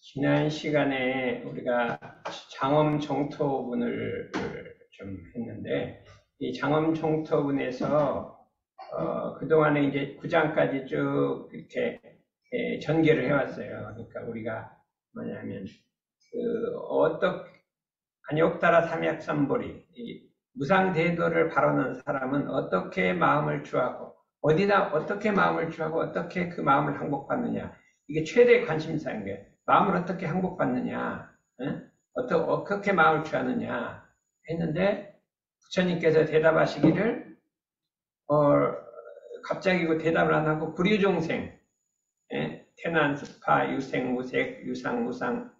지난 시간에 우리가 장엄 정토분을 좀 했는데, 이 장엄 정토분에서 그동안에 이제 9장까지 쭉 이렇게 전개를 해왔어요. 그러니까 우리가 뭐냐면 안욕따라 삼약삼보리, 이 무상대도를 바라는 사람은 어떻게 마음을 취하고 어디다 어떻게 마음을 취하고 어떻게 그 마음을 항복받느냐, 이게 최대 관심사인 거예요. 마음을 어떻게 항복받느냐, 응? 어떻게 마음을 취하느냐 했는데, 부처님께서 대답하시기를 갑자기 그 대답을 안 하고 불유종생, 태난, 스파, 유생, 무색, 유상, 무상,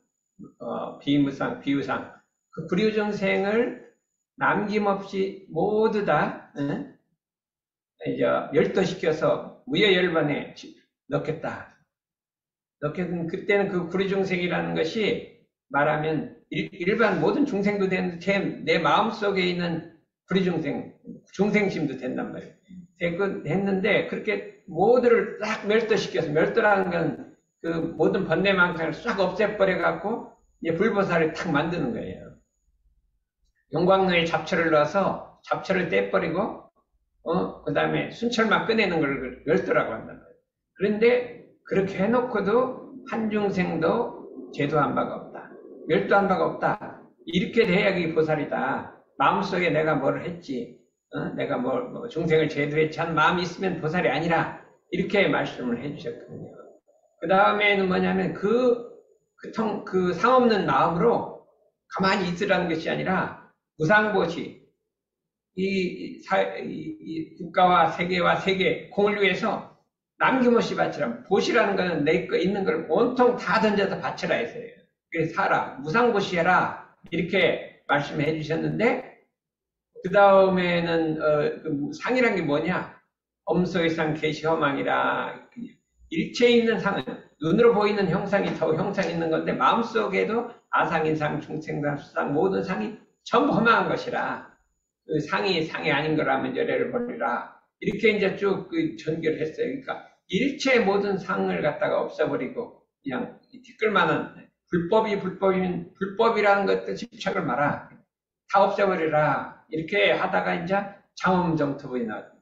비무상, 비유상, 그 불유종생을 남김없이 모두 다 이제 멸도시켜서 무여열반에 넣겠다. 그때는 그 불유중생이라는 것이 말하면 일반 모든 중생도 되는데 내 마음속에 있는 불유중생, 중생심도 된단 말이에요. 했는데 그렇게 모두를 싹 멸도시켜서, 멸도라는 건 그 모든 번뇌망상을 싹 없애버려갖고 이제 불보살을 탁 만드는 거예요. 용광로에 잡초를 넣어서 잡초를 떼버리고 그 다음에 순철만 꺼내는 걸 멸도라고 한단 말이에요. 그런데 그렇게 해놓고도 한 중생도 제도한 바가 없다, 멸도한 바가 없다. 이렇게 돼야 이게 보살이다. 마음속에 내가 뭘 했지, 내가 뭐 중생을 제도했지 한 마음이 있으면 보살이 아니라, 이렇게 말씀을 해주셨거든요. 그 다음에는 뭐냐면 그 상없는 마음으로 가만히 있으라는 것이 아니라 무상보시, 이 국가와 세계와 세계 공을 위해서 남김없이 바치라. 보시라는 것은 내 거 있는 걸 온통 다 던져서 바치라 했어요. 그래서 사라, 무상보시해라, 이렇게 말씀해 주셨는데, 그 다음에는 상이란 게 뭐냐? 엄소의상 계시허망이라. 일체에 있는 상은 눈으로 보이는 형상이 더 형상이 있는 건데, 마음속에도 아상인상, 중생상, 수상 모든 상이 전부 허망한 것이라. 그 상이 아닌 거라면 열애를 버리라. 이렇게 이제 쭉 전개를 했어요. 그러니까 일체 모든 상을 갖다가 없애버리고 그냥 티끌만한 불법이면 불법이라는 것도 집착을 마라. 다 없애버리라. 이렇게 하다가 이제 장엄정토분이 나왔어요.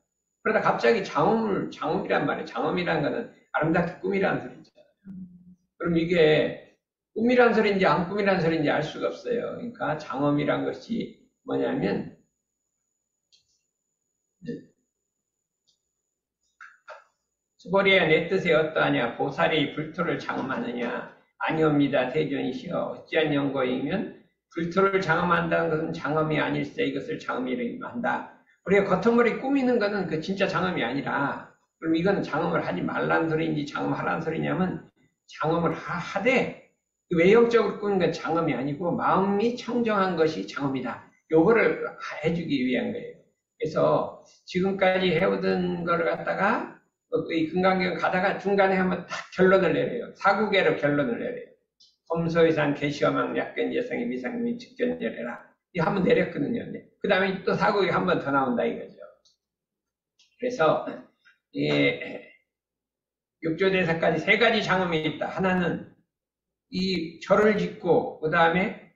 그러다 갑자기 장엄이란 말이에요. 장엄이라는 거는 아름답게 꿈이라는 소리죠. 그럼 이게 꿈이란 소리인지 안 꿈이란 소리인지 알 수가 없어요. 그러니까 장엄이란 것이 뭐냐면, 수보리야 내 뜻이 어떠하냐? 보살이 불토를 장엄하느냐? 아니옵니다. 대존이시여. 어찌한 연고이면 불토를 장엄한다는 것은 장엄이 아닐세. 이것을 장엄이라 한다. 우리가 겉머리 꾸미는 것은 그 진짜 장엄이 아니라, 그럼 이거는 장엄을 하지 말라는 소리인지 장엄하라는 소리냐면, 장엄을 하되 외형적으로 꾸는 건 장엄이 아니고 마음이 청정한 것이 장엄이다. 요거를 해주기 위한 거예요. 그래서 지금까지 해오던 거를 갖다가 이 금강경 가다가 중간에 한번 딱 결론을 내려요. 사구계로 결론을 내려요. 검소이산 계시어망 약견 예성의 미상민 직견열해라. 이거 한번 내렸거든요. 그 다음에 또 사구계 한 번 더 나온다 이거죠. 그래서 육조대사까지 세 가지 장엄이 있다. 하나는 이 절을 짓고 그 다음에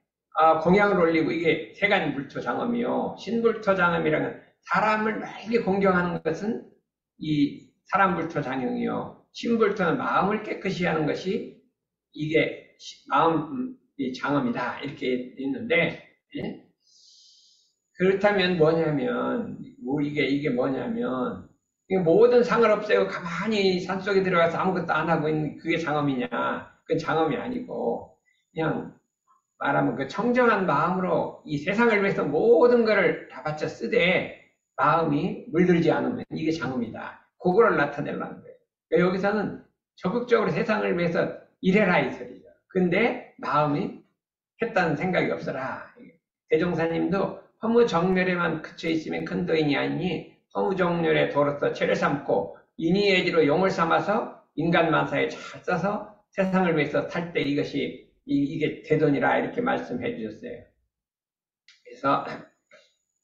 공양을 올리고, 이게 세 가지 불토 장엄이요. 신불토 장엄이라는 사람을 널리 공경하는 것은 이 사람불토 장엄이요. 신불토는 마음을 깨끗이 하는 것이 이게 마음 장엄이다. 이렇게 있는데, 그렇다면 뭐냐면, 이게 뭐냐면, 모든 상을 없애고 가만히 산속에 들어가서 아무것도 안 하고 있는 그게 장엄이냐? 그건 장엄이 아니고, 그냥 말하면 그 청정한 마음으로 이 세상을 위해서 모든 것을 다 바쳐 쓰되 마음이 물들지 않으면 이게 장엄이다. 그거를 나타내려는 거예요. 그러니까 여기서는 적극적으로 세상을 위해서 일해라 이 소리죠. 근데 마음이 했다는 생각이 없어라. 대종사님도 허무정멸에만 그쳐 있으면 큰 도인이 아니니 허무정멸의 도로서 죄를 삼고 인의예지로 용을 삼아서 인간 만사에 잘 써서 세상을 위해서 살 때 이게 대돈이라, 이렇게 말씀해 주셨어요. 그래서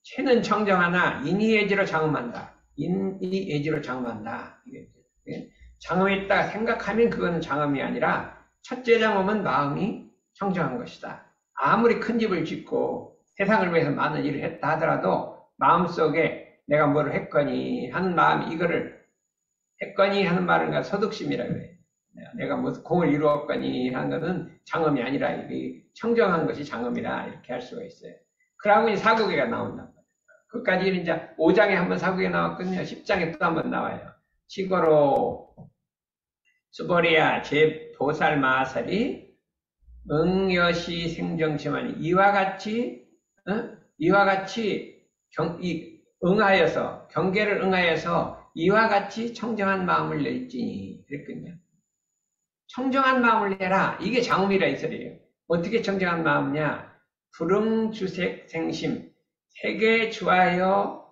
체는 청정하나 인이애지로 장엄한다. 인이애지로 장엄한다. 장엄했다 생각하면 그거는 장엄이 아니라 첫째 장엄은 마음이 청정한 것이다. 아무리 큰 집을 짓고 세상을 위해서 많은 일을 했다 하더라도 마음속에 내가 뭐를 했거니 하는 마음이 이거를 했거니 하는 말은 소득심이라 그래요. 내가 무슨 공을 이루었거니 하는 것은 장엄이 아니라 청정한 것이 장엄이라 이렇게 할 수가 있어요. 그러고 이제 사구계가 나온단 말이에요. 그까지는 이제 5장에 한번 사구계 나왔거든요. 10장에 또 한번 나와요. 시고로 수보리야 제 보살 마살이 응여시 생정심하니 이와 같이 응하여서 경계를 응하여서 이와 같이 청정한 마음을 낼지니 그랬거든요. 청정한 마음을 내라. 이게 장엄이라 이 소리예요. 어떻게 청정한 마음이냐? 불응주색 생심 색에 주하여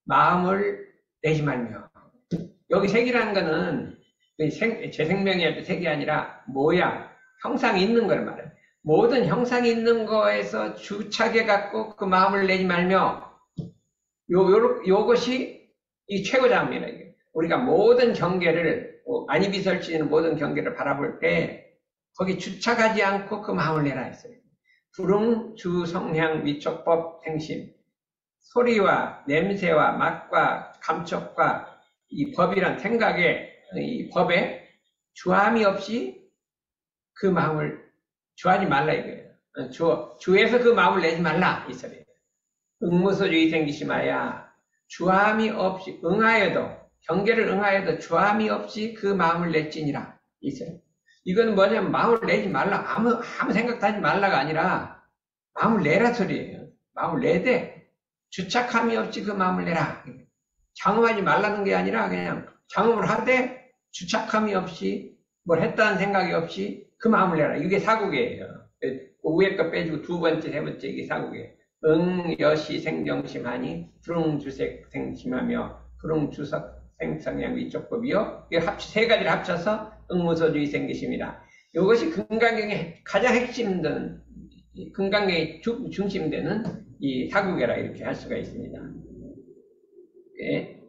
마음을 내지 말며. 여기 색이라는 거는 제 생명이 할 때 색이 아니라 모양, 형상이 있는 걸 말해요. 모든 형상이 있는 거에서 주착해 갖고 그 마음을 내지 말며 요것이 이 최고장입니다. 우리가 모든 경계를 안이비설치는 모든 경계를 바라볼 때 거기 주착하지 않고 그 마음을 내라 했어요. 불응, 주, 성향, 위촉법, 생심 소리와 냄새와 맛과 감촉과 이 법이란 생각에 이 법에 주함이 없이 그 마음을 주하지 말라 이거예요. 주에서 그 마음을 내지 말라 이 소리예요. 응무소주의 생기심하야 주함이 없이 응하여도 경계를 응하여도 주함이 없이 그 마음을 냈지니라 이 소리. 이거는 뭐냐면 마음을 내지 말라 아무 생각도 하지 말라가 아니라 마음을 내라 소리예요. 마음을 내되 주착함이 없이 그 마음을 내라. 장엄하지 말라는 게 아니라 그냥 장엄을 하되 주착함이 없이 뭘 했다는 생각이 없이 그 마음을 내라. 이게 사국이에요. 위에 거 빼주고 두 번째, 세 번째 이게 사국이에요. 여시 생정심하니 불응주색 생심하며 불응주석 생성향 위촉법이요. 이 세 가지를 합쳐서 응무소주의 생기심이라. 이것이 금강경의 가장 핵심된 금강경의 중심되는 이 사국이라 이렇게 할 수가 있습니다. 네.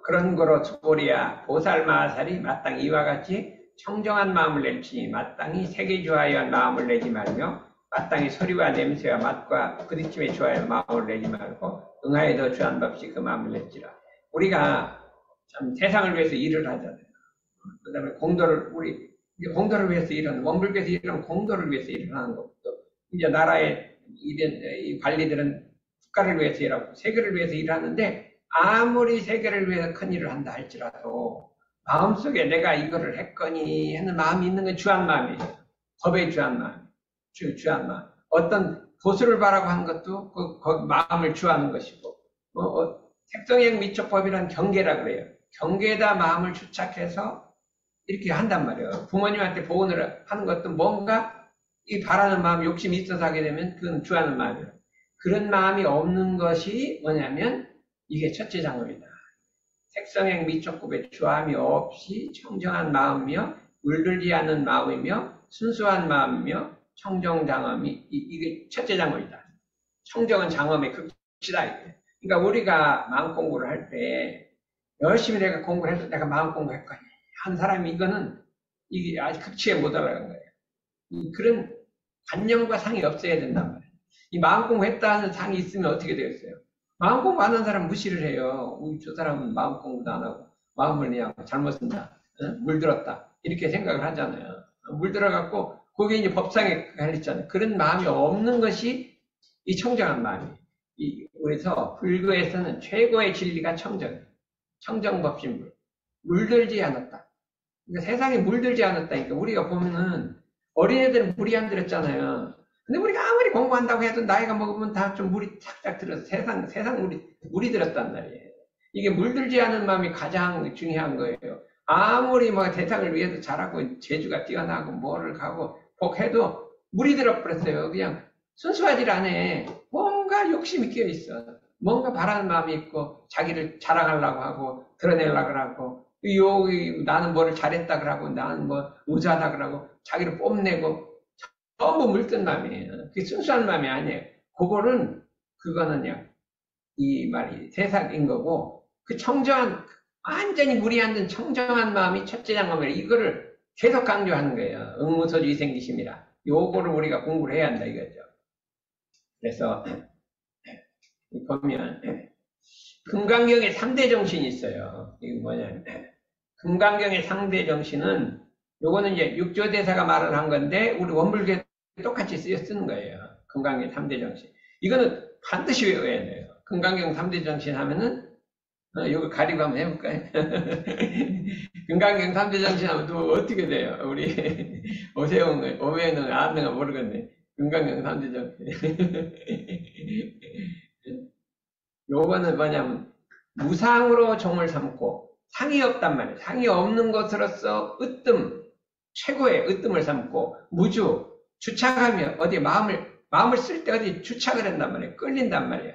그런 거로 수보리야 보살마살이 마땅히 이와 같이 청정한 마음을 낼지니 마땅히 색에 주하여 마음을 내지 말며 마땅히 소리와 냄새와 맛과 부딪힘에 주하여 마음을 내지 말고 응하여도 주한 법시 그 마음을 낼지라. 우리가 참 세상을 위해서 일을 하잖아요. 그 다음에 공도를 위해서 일하는, 원불교에서 일하면 공도를 위해서 일을 하는 것도, 이제 나라의 관리들은 국가를 위해서 일하고 세계를 위해서 일하는데 아무리 세계를 위해서 큰 일을 한다 할지라도 마음속에 내가 이거를 했거니 하는 마음이 있는 건 주한 마음이에요. 법의 주한 마음. 주한 마음. 어떤 보수를 바라고 하는 것도 그 마음을 주하는 것이고, 색성행 미촉법이라는 경계라 그래요. 경계에다 마음을 주착해서 이렇게 한단 말이에요. 부모님한테 보온을 하는 것도 뭔가 이 바라는 마음, 욕심이 있어서 하게 되면 그건 주하는 마음이에요. 그런 마음이 없는 것이 뭐냐면 이게 첫째 장엄이다. 색성행 미촉법에 주함이 없이 청정한 마음이며 물들지 않은 마음이며 순수한 마음이며 청정장엄이 이게 첫째 장엄이다. 청정은 장엄의 극치다. 그러니까 우리가 마음 공부를 할 때 열심히 내가 공부를 해서 내가 마음 공부했거니 한 사람이 이거는 이게 아직 극치에 못 올라간 거예요. 그런 관념과 상이 없어야 된단 말이에요. 이 마음 공부했다는 상이 있으면 어떻게 되겠어요? 마음 공부 안 하는 사람 무시를 해요. 저 사람은 마음 공부도 안 하고 마음을 그냥 잘못 쓴다, 물들었다 이렇게 생각을 하잖아요. 물들어갖고 그게 이제 법상에 갈렸잖아요. 그런 마음이 없는 것이 이 청정한 마음이에요. 그래서 불교에서는 최고의 진리가 청정이에요. 청정법신불. 물들지 않았다. 그러니까 세상에 물들지 않았다니까. 우리가 보면은 어린애들은 물이 안 들었잖아요. 근데 우리가 아무리 공부한다고 해도 나이가 먹으면 다 좀 물이 착착 들어서 세상 물이 들었단 말이에요. 이게 물들지 않은 마음이 가장 중요한 거예요. 아무리 뭐 대상을 위해서 잘하고 재주가 뛰어나고 뭐를 가고 꼭 해도 물이 들어버렸어요. 그냥 순수하질 않아. 뭔가 욕심이 끼어 있어. 뭔가 바라는 마음이 있고 자기를 자랑하려고 하고 드러내려고 하고 나는 뭐를 잘했다 그러고 나는 뭐 우자다 그러고 자기를 뽐내고 전부 물든 마음이에요. 그게 순수한 마음이 아니에요. 그거는 그거는요, 이 말이 세상인 거고, 그 청정한, 완전히 물이 안 든 청정한 마음이 첫째 장마음이라 이거를 계속 강조하는 거예요. 응무소주 이생기심이라. 요거를 우리가 공부를 해야 한다 이거죠. 그래서 보면 금강경에 3대 정신이 있어요. 이게 뭐냐면 금강경의 3대 정신은 요거는 이제 육조대사가 말을 한 건데 우리 원불교에 똑같이 쓰는 거예요. 금강경 3대 정신. 이거는 반드시 외워야 돼요. 금강경 3대 정신 하면은 이거 가리고 한번 해볼까요? 금강경 3대 정신 하면 또 어떻게 돼요? 우리 오매는 아는가 모르겠네. 금강경 3대 정신. 요거는 뭐냐면 무상으로 종을 삼고 상이 없단 말이에요. 상이 없는 것으로서 으뜸, 최고의 으뜸을 삼고 무주, 주착하며 어디 마음을 쓸 때 어디 주착을 한단 말이에요. 끌린단 말이에요.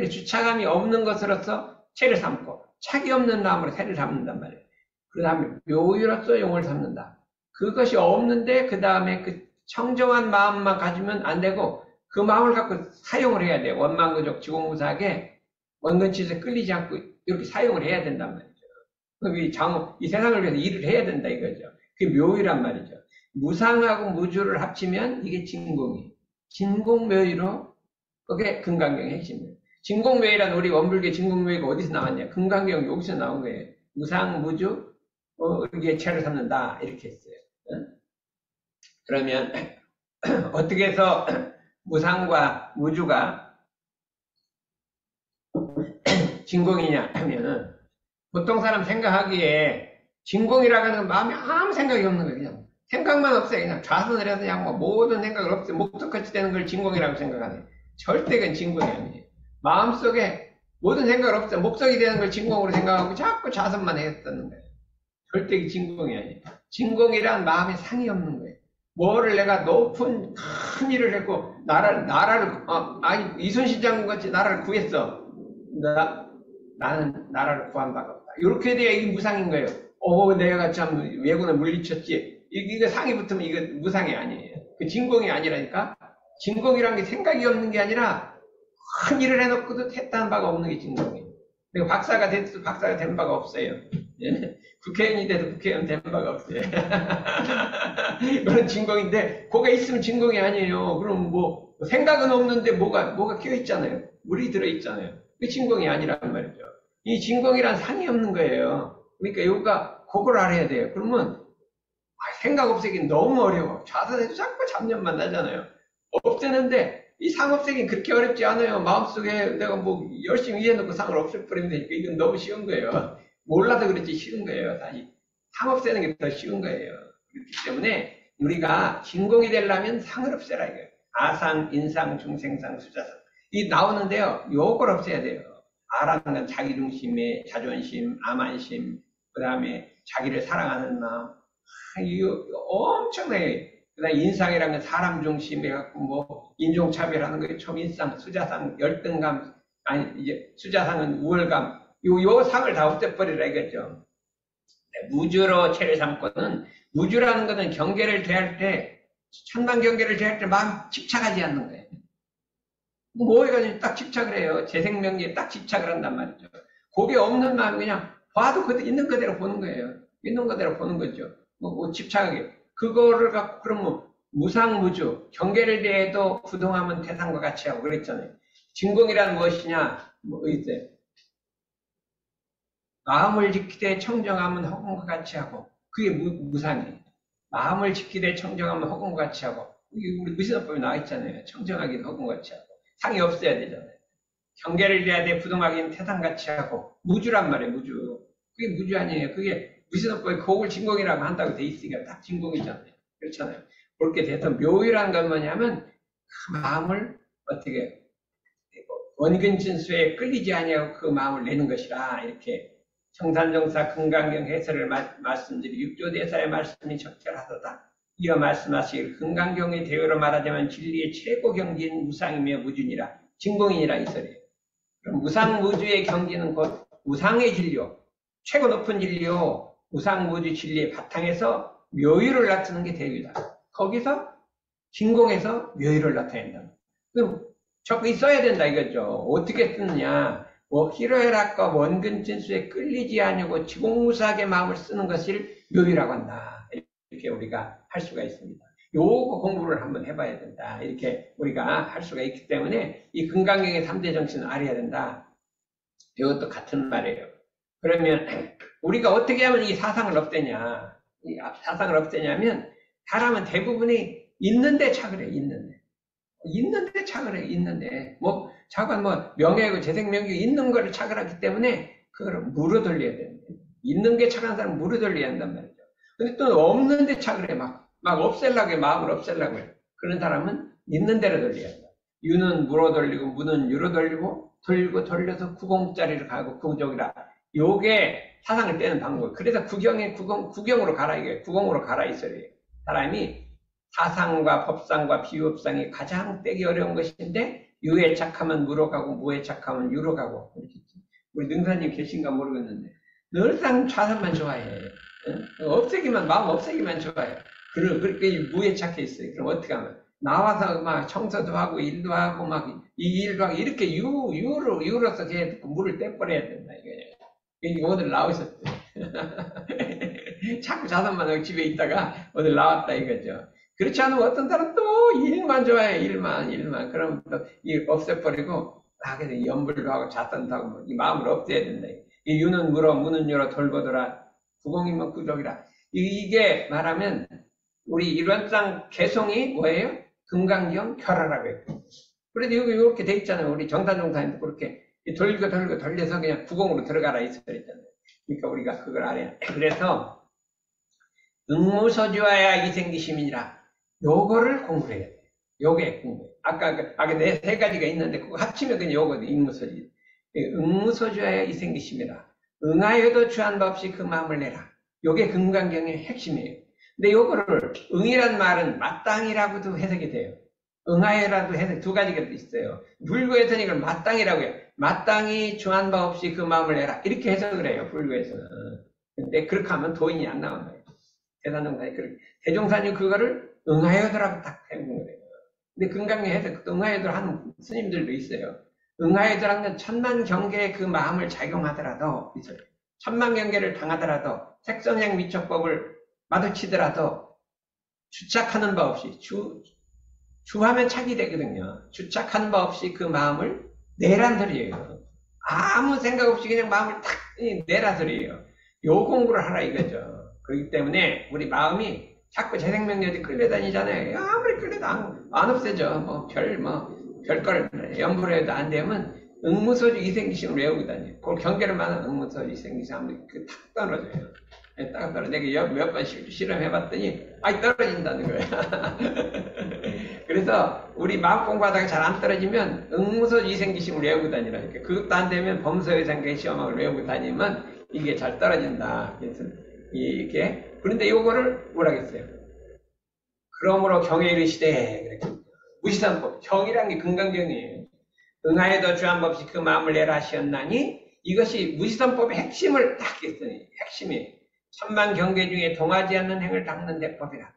주착함이 없는 것으로서 체를 삼고 착이 없는 마음으로 체를 삼는단 말이에요. 그 다음에 묘유로서 용을 삼는다. 그것이 없는데 그 다음에 그 청정한 마음만 가지면 안 되고 그 마음을 갖고 사용을 해야 돼요. 원망구적 지공무사하게 원근치에서 끌리지 않고 이렇게 사용을 해야 된단 말이죠. 이 세상을 위해서 일을 해야 된다 이거죠. 그게 묘유란 말이죠. 무상하고 무주를 합치면 이게 진공이. 진공묘유로 그게 금강경의 핵심이에요. 진공묘유란 우리 원불교 진공묘유가 어디서 나왔냐? 금강경 여기서 나온 거예요. 무상, 무주, 이게 체를 삼는다 이렇게 했어요. 그러면 어떻게 해서 무상과 무주가 진공이냐 하면은 보통 사람 생각하기에 진공이라고 하는 건 마음에 아무 생각이 없는 거예요. 그냥 생각만 없어요. 그냥 좌선을 해서 그냥 뭐 모든 생각을 없어요. 목적같이 되는 걸 진공이라고 생각하네요. 절대 그건 진공이 아니에요. 마음속에 모든 생각을 없어요. 목적이 되는 걸 진공으로 생각하고 자꾸 좌선만 했었는 거예요. 절대 진공이 아니에요. 진공이란 마음에 상이 없는 거예요. 뭐를 내가 높은 큰 일을 했고 아니 이순신 장군 같이 나라를 구했어. 나는 나라를 구한 바가 없다. 이렇게 돼야 이게 무상인 거예요. 내가 참 왜군을 물리쳤지. 이거 상이 붙으면 이거 무상이 아니에요. 그 진공이 아니라니까. 진공이란 게 생각이 없는 게 아니라 큰 일을 해놓고도 했다는 바가 없는 게 진공이에요. 내가 박사가 돼도 박사가 된 바가 없어요. 국회의원이 돼도 국회의원 된 바가 없어요. 그런 진공인데 그거 있으면 진공이 아니에요. 그럼 뭐 생각은 없는데 뭐가 끼어있잖아요. 물이 들어있잖아요. 그 진공이 아니란 말이죠. 이 진공이란 상이 없는 거예요. 그러니까 여기가 그걸 알아야 돼요. 그러면 생각 없애기 너무 어려워. 좌선해도 자꾸 잡념만 나잖아요. 없애는데 이 상 없애기는 그렇게 어렵지 않아요. 마음속에 내가 뭐 열심히 이해해놓고 상을 없애버리면 되니까 이건 너무 쉬운 거예요. 몰라서 그렇지 쉬운 거예요. 사실 상 없애는 게 더 쉬운 거예요. 그렇기 때문에 우리가 진공이 되려면 상을 없애라 이거예요. 아상, 인상, 중생상, 수자상 이 나오는데요. 요걸 없애야 돼요. 아라는 건 자기중심의 자존심, 암안심, 그 다음에 자기를 사랑하는 마음. 이거 엄청나게. 그 다음에 인상이라는 건 사람 중심에 갖고 뭐 인종차별하는 거예요. 초인상, 수자상, 열등감, 아니 이제 수자상은 우월감. 요 상을 다 없애버리라 이거죠. 무주로 체를 삼고는 무주라는 것은 경계를 대할 때 천만 경계를 대할 때 마음 집착하지 않는 거예요. 뭐해가지고 딱 집착을 해요. 재생명리에 딱 집착을 한단 말이죠. 그게 없는 마음 그냥 봐도 있는 그대로 보는 거예요. 있는 그대로 보는 거죠. 뭐 집착하게. 그거를 갖고 그러면 무상무주 경계를 대해도 부동하면 태산과 같이 하고 그랬잖아요. 진공이란 무엇이냐? 뭐 있어요. 마음을 지키되 청정하면 허공과 같이 하고 그게 무상이에요. 마음을 지키되 청정하면 허공과 같이 하고 이게 우리 무신업법에 나와 있잖아요. 청정하기는 허공과 같이 하고 상이 없어야 되잖아요. 경계를 대해야 돼 부동하기는 태산같이 하고 무주란 말이에요. 무주. 그게 무주 아니에요. 그게 무신업법에 그걸 진공이라고 한다고 돼 있으니까 딱 진공이잖아요. 그렇잖아요. 그렇게 돼서 묘유라는 건 뭐냐면 그 마음을 어떻게 원근진수에 끌리지 아니하고 그 마음을 내는 것이라 이렇게 청산정사 금강경 해설을 말씀드리 육조대사의 말씀이 적절하도다. 이어 말씀하시길 금강경의 대어로 말하자면 진리의 최고 경지인 무상이며 무준이라 진공이니라 이 소리예요. 그럼 무상무주의 경지는 곧 무상의 진료, 최고 높은 진료, 무상무주 진리의 바탕에서 묘유를 나타내는 게 대유다. 거기서 진공에서 묘유를 나타낸다. 그럼 적이 써야 된다 이거죠. 어떻게 쓰느냐. 뭐 희로애락과 원근 진수에 끌리지 않으고 지공무사하게 마음을 쓰는 것을 묘이라고 한다. 이렇게 우리가 할 수가 있습니다. 요거 공부를 한번 해봐야 된다. 이렇게 우리가 할 수가 있기 때문에 이 금강경의 3대 정신을 알아야 된다. 이것도 같은 말이에요. 그러면 우리가 어떻게 하면 이 사상을 없애냐? 이 사상을 없애냐면 사람은 대부분이 있는데 착을 해. 있는데 착을 해. 있는데 뭐 자관 뭐 명예고 재생명기 있는 거를 착을 하기 때문에 그거를 물어돌려야 됩니다. 있는 게 착한 사람은 물어돌려야 한단 말이죠. 근데 또 없는데 착을 해. 막 없애려고 해. 마음을 없애려고 해. 그런 사람은 있는 대로 돌려야 한다. 유는 물어돌리고 무는 유로 돌리고 돌리고 돌려서 구공짜리를 가고 구족이라. 요게 사상을 빼는 방법. 그래서 구경으로 가라 이게 구공으로 가라 이 소리예요. 사람이 사상과 법상과 비법상이 가장 떼기 어려운 것인데 유에 착하면 무로 가고 무에 착하면 유로 가고. 우리 능사님 계신가 모르겠는데 늘상 좌선만 좋아해. 없애기만 마음 없애기만 좋아해. 그렇게 무에 착해 있어요. 그럼 어떻게 하면 나와서 막 청소도 하고 일도 하고 막 이 일도 하고 이렇게 유로서 걔 물을 떼버려야 된다 이거 오늘 나오셨대. 자꾸 자산만 하고 집에 있다가 오늘 나왔다 이거죠. 그렇지 않으면 어떤 사람 또 일만 좋아해. 일만. 그러면 또 일 없애버리고 그래서 연불도 하고 자산도 하고 이 마음을 없애야 된다. 이 유는 물어 무는 유로 돌보더라. 구공이면 구족이라. 이게 말하면 우리 일원상 개성이 뭐예요? 금강경 결하라고 해요. 그래도 여기 이렇게 돼 있잖아요. 우리 정사님도 그렇게 돌리고 돌려서 그냥 구공으로 들어가라 이 소리 있잖아요. 그러니까 우리가 그걸 알아야 돼. 그래서 응무서주와야 이생기심이니라. 요거를 공부해야 돼. 요게 공부. 아까 네 세 가지가 있는데 그거 합치면 그냥 요거 응무서주. 응무서주와야 이생기심이라. 응하여도 주한 바 없이 그 마음을 내라. 요게 금강경의 핵심이에요. 근데 요거를 응이란 말은 마땅이라고도 해석이 돼요. 응하여라도 해석 두 가지가 있어요. 불교에서는 이걸 마땅이라고 해요. 마땅히 주한 바 없이 그 마음을 내라. 이렇게 해석을 해요. 불교에서는. 근데 그렇게 하면 도인이 안 나온다. 대단정사님 그렇게. 대종사님 그거를 응하여도라고 딱 해본 거예요. 근데 금강경 해석 응하여도 하는 스님들도 있어요. 응하여도라는 건 천만 경계의 그 마음을 작용하더라도 있어요. 천만 경계를 당하더라도 색선행 미처법을 마주치더라도 주착하는 바 없이 주하면 착이 되거든요. 주착하는 바 없이 그 마음을 내란 소리예요. 아무 생각 없이 그냥 마음을 탁 내란 소리예요. 요 공부를 하라 이거죠. 그렇기 때문에 우리 마음이 자꾸 재생명력이 끌려다니잖아요. 아무리 끌려도 안 없애져. 별걸 연불을 해도 안 되면 응무소주 이생기심을 외우고 다녀요. 그걸 경계를 많은 응무소주 이생기심 하면 탁 떨어져요. 딱 떨어져. 내가 몇 번 실험해봤더니 떨어진다는 거야. 그래서 우리 마음 공부하다가 잘 안 떨어지면 응무소주 이생기심을 외우고 다니라니까. 그것도 안 되면 범서의생계 시험학을 외우고 다니면 이게 잘 떨어진다. 그래서 이렇게. 그런데 요거를 뭐라겠어요? 그러므로 경에 이르시되 무시산법. 경이란 게 금강경이에요. 응하여도 주한 바 없이 그 마음을 내라 하시었나니 이것이 무시산법의 핵심을 딱 했더니 핵심이에요. 천만 경계 중에 동하지 않는 행을 닦는 대법이라.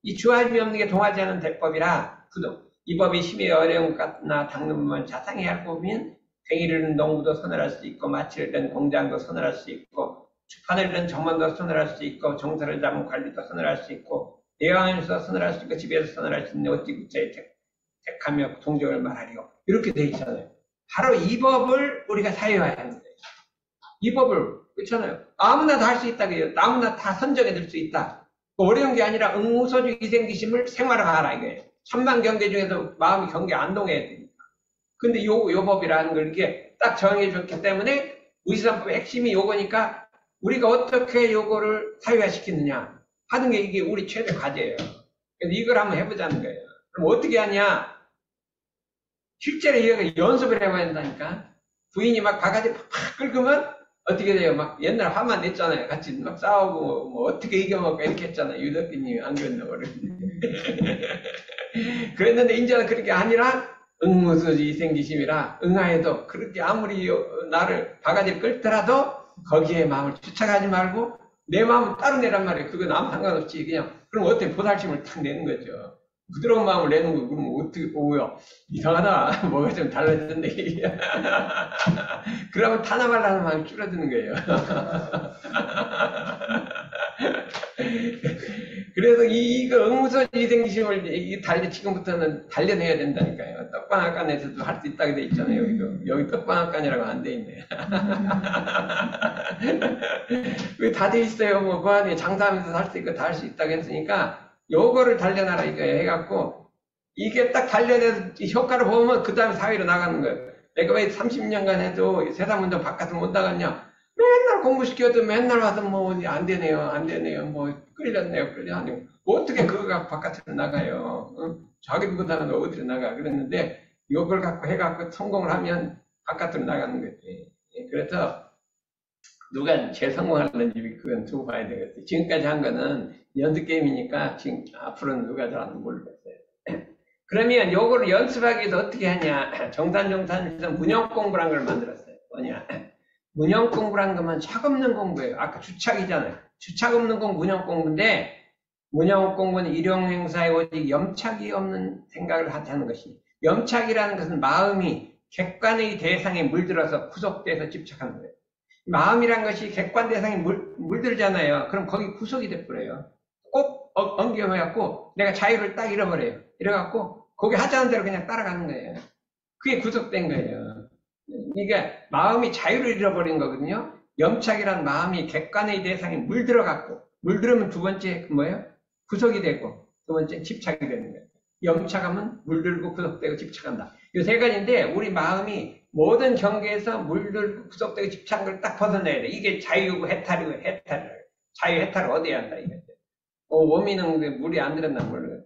이 주하지 없는 게 동하지 않는 대법이라 부동. 이 법이 심히 어려운 것 같으나 닦는 법만 자상해야 할 법이면 괭이를 농부도 손을할 수 있고 마치를 든 공장도 손을할 수 있고 주판을 든 정원도 손을할 수 있고 정서를 잡은 관리도 손을할 수 있고 대왕에서 손을할 수 있고 집에서 손을할 수 있는 어찌 구체에 택하며 동정을 말하리요. 이렇게 돼 있잖아요. 바로 이 법을 우리가 사용해야 하는데 이 법을 그렇잖아요. 아무나 다 할 수 있다 그래요. 아무나 다 선정해 줄 수 있다. 어려운 게 아니라 응무소주 이생기심을 생활화하라 이거예요. 천만 경계 중에서 마음이 경계 안 동해야 되니까. 근데 요 법이라는 걸 이렇게 딱 정해 줬기 때문에 무시산법의 핵심이 요거니까 우리가 어떻게 요거를 사유화시키느냐 하는 게 이게 우리 최대 과제예요. 그래서 이걸 한번 해보자는 거예요. 그럼 어떻게 하냐? 실제로 이거 연습을 해봐야 된다니까. 부인이 막 바가지 팍 긁으면 어떻게 돼요? 막 옛날 화만 냈잖아요. 같이 막 싸우고 뭐 어떻게 이겨먹고 이렇게 했잖아요. 유덕기님이 안 그랬나 모르겠는데. 그랬는데 이제는 그렇게 아니라 응무소주 이생기심이라 응하여도 그렇게 아무리 나를 바가지를 끌더라도 거기에 마음을 주착하지 말고 내 마음을 따로 내란 말이에요. 그건 아무 상관없이 그냥 그럼 어떻게 보살심을 탁 내는 거죠. 부드러운 마음을 내는 거, 그러면 어떻게, 뭐야, 이상하다. 뭐가 좀 달라졌는데. 그러면 타나말라는 마음이 줄어드는 거예요. 그래서 이거 응무선 위생심을 지금부터는 단련해야 된다니까요. 떡방앗간에서도 할 수 있다고 돼 있잖아요. 여기 떡방앗간이라고 안 돼 있네. 왜 다 돼 있어요. 뭐, 그 안에 장사하면서 할 수 있고 다 할 수 있다고 했으니까, 요거를 단련하라 이거예요. 해갖고, 이게 딱 단련해서 효과를 보면 그 다음에 사회로 나가는 거예요. 내가 왜 30년간 해도 세상문도 바깥으로 못 나갔냐? 맨날 공부시켜도 맨날 와서 뭐, 안 되네요, 뭐, 끌렸네요. 어떻게 그거가 바깥으로 나가요? 응? 자기 보다는 어디로 나가? 그랬는데, 이걸 갖고 해갖고 성공을 하면 바깥으로 나가는 거지. 그래서, 누가 제일 성공하는지 그건 두고 봐야 되겠어요. 지금까지 한 거는 연습게임이니까 지금 앞으로는 누가 잘하는지 모르겠어요. 그러면 요거를 연습하기 위해서 어떻게 하냐? 정산에서 문형 공부라는 걸 만들었어요. 뭐냐? 문형 공부라는 것만 착 없는 공부예요. 아까 주착이잖아요. 주착 없는 공부, 문형 공부인데, 문형 공부는 일용행사에 오직 염착이 없는 생각을 하자는 것이. 염착이라는 것은 마음이 객관의 대상에 물들어서 구속돼서 집착하는 거예요. 마음이란 것이 객관 대상에 물들잖아요. 그럼 거기 구속이 돼버려요. 꼭 엉겨해갖고 내가 자유를 딱 잃어버려요. 이래갖고 거기 하자는 대로 그냥 따라가는 거예요. 그게 구속된 거예요. 이게 마음이 자유를 잃어버린 거거든요. 염착이란 마음이 객관의 대상에 물들어갖고, 물들으면 두 번째 뭐예요? 구속이 되고, 두 번째 집착이 되는 거예요. 염착하면 물들고 구속되고 집착한다. 이 세 가지인데 우리 마음이 모든 경계에서 물들고 구속되고 집착한 걸 딱 벗어내야 돼. 이게 자유고 해탈이고 해탈이에요. 자유 해탈을 어디에 한다 이거죠. 어미는 물이 안 들었나 모르겠어.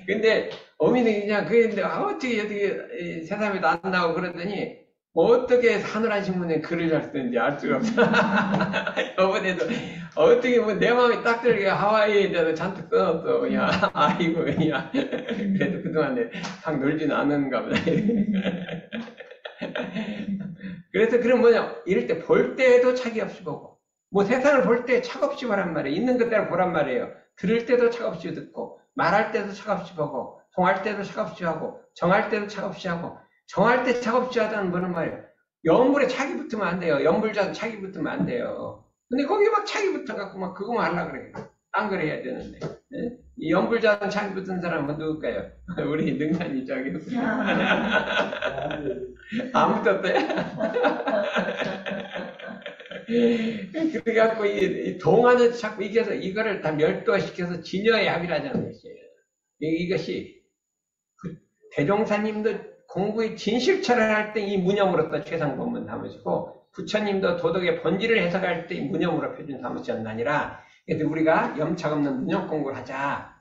근데 어미는 그냥 그랬는데 어떻게 세상에도 안 나오고 그러더니 어떻게 하늘한 신문에 글을 잘 쓰는지 알 수가 없어. 이번에도 어떻게 뭐 내 마음이 딱 들게 하와이에 대해서 잔뜩 써놨어. 그냥 아이고 그냥 그래도 그동안에 딱 놀지는 않은가 보다. 그래서 그럼 뭐냐, 이럴 때 볼 때에도 차기 없이 보고, 뭐 세상을 볼 때 착 없이 보란 말이에요. 있는 그대로 보란 말이에요. 들을 때도 착 없이 듣고, 말할 때도 착 없이 보고, 통할 때도 착 없이 하고, 정할 때도 착 없이 하고. 정할 때 착 없이 하다는 뭐는 말이에요. 영불에 착이 붙으면 안 돼요. 영불자는 착이 붙으면 안 돼요. 근데 거기 막 착이 붙어갖고 막 그거만 하려고 그래요. 딴 걸 해야 되는데. 네? 이 영불자는 착이 붙은 사람은 누굴까요? 우리 능산이 저기. 안 붙었대? 그래갖고 이 동안을 자꾸 이겨서 이거를 다 멸도시켜서 진여의 합의라자는 것이에요. 이것이 대종사님도 공부의 진실철을 할 때 이 무념으로서 최상법문 담으시고, 부처님도 도덕의 본질을 해석할 때 이 무념으로 표준 담으셨는 아니라, 그래서 우리가 염착 없는 무념 공부를 하자.